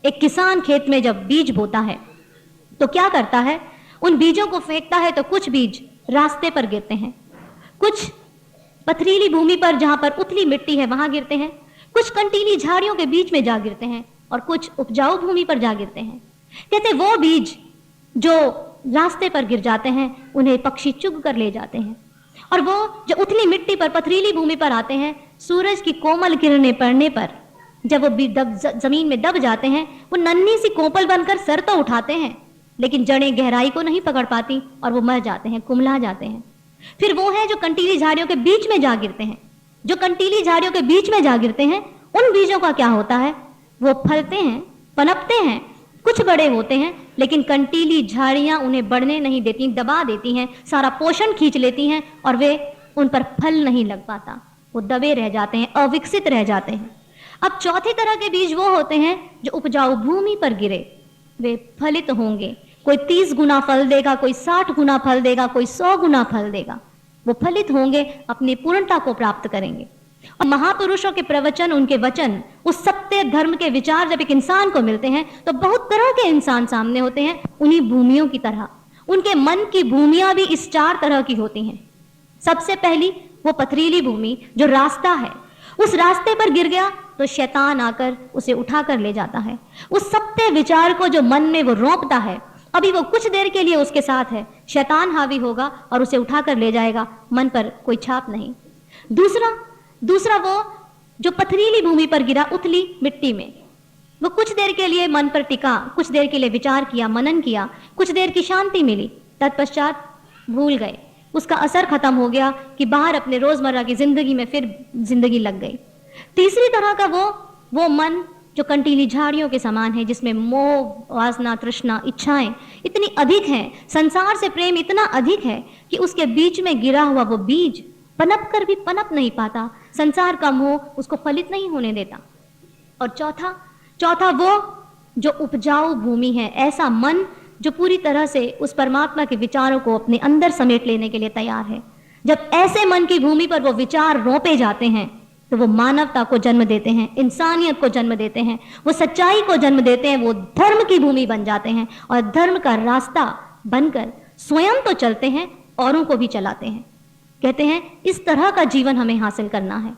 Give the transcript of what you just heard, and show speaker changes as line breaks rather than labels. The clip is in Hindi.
एक किसान खेत में जब बीज बोता है तो क्या करता है, उन बीजों को फेंकता है तो कुछ बीज रास्ते पर गिरते हैं, कुछ पथरीली भूमि पर जहां पर उथली मिट्टी है वहां गिरते हैं, कुछ कंटीली झाड़ियों के बीच में जा गिरते हैं और कुछ उपजाऊ भूमि पर जा गिरते हैं। कहते वो बीज जो रास्ते पर गिर जाते हैं उन्हें पक्षी चुग कर ले जाते हैं, और वो जो उथली मिट्टी पर पथरीली भूमि पर आते हैं, सूरज की कोमल किरणें पड़ने पर जब वो जमीन में दब जाते हैं, वो नन्ही सी कोपल बनकर सर तो उठाते हैं लेकिन जड़ें गहराई को नहीं पकड़ पाती और वो मर जाते हैं, कुम्हला जाते हैं। फिर वो है जो कंटीली झाड़ियों के बीच में जा गिरते हैं। जो कंटीली झाड़ियों के बीच में जा गिरते हैं उन बीजों का क्या होता है, वो फलते हैं, पनपते हैं, कुछ बड़े होते हैं, लेकिन कंटीली झाड़ियां उन्हें बढ़ने नहीं देती, दबा देती हैं, सारा पोषण खींच लेती हैं और वे उन पर फल नहीं लग पाता, वो दबे रह जाते हैं, अविकसित रह जाते हैं। अब चौथी तरह के बीज वो होते हैं जो उपजाऊ भूमि पर गिरे, वे फलित होंगे। कोई 30 गुना फल देगा, कोई 60 गुना फल देगा, कोई 100 गुना फल देगा। वो फलित होंगे, अपनी पूर्णता को प्राप्त करेंगे। और महापुरुषों के प्रवचन, उनके वचन, उस सत्य धर्म के विचार जब एक इंसान को मिलते हैं तो बहुत तरह के इंसान सामने होते हैं, उन्हीं भूमियों की तरह। उनके मन की भूमियां भी इस 4 तरह की होती हैं। सबसे पहली वो पथरीली भूमि जो रास्ता है, उस रास्ते पर गिर गया तो शैतान आकर उसे उठाकर ले जाता है। उस सत्य विचार को जो मन में वो रोंपता है, अभी वो कुछ देर के लिए उसके साथ है, शैतान हावी होगा और उसे उठाकर ले जाएगा, मन पर कोई छाप नहीं। दूसरा वो जो पथरीली भूमि पर गिरा, उथली मिट्टी में, वो कुछ देर के लिए मन पर टिका, कुछ देर के लिए विचार किया, मनन किया, कुछ देर की शांति मिली, तत्पश्चात भूल गए, उसका असर खत्म हो गया कि बाहर अपने रोजमर्रा की जिंदगी में फिर जिंदगी लग गई। तीसरी तरह का वो मन जो कंटीली झाड़ियों के समान है, जिसमें मोह, वासना, तृष्णा, इच्छाएं इतनी अधिक हैं, संसार से प्रेम इतना अधिक है कि उसके बीच में गिरा हुआ वो बीज पनप कर भी पनप नहीं पाता, संसार का मोह उसको फलित नहीं होने देता। और चौथा वो जो उपजाऊ भूमि है, ऐसा मन जो पूरी तरह से उस परमात्मा के विचारों को अपने अंदर समेट लेने के लिए तैयार है। जब ऐसे मन की भूमि पर वो विचार रोंपे जाते हैं तो वो मानवता को जन्म देते हैं, इंसानियत को जन्म देते हैं, वो सच्चाई को जन्म देते हैं, वो धर्म की भूमि बन जाते हैं और धर्म का रास्ता बनकर स्वयं तो चलते हैं, औरों को भी चलाते हैं। कहते हैं इस तरह का जीवन हमें हासिल करना है।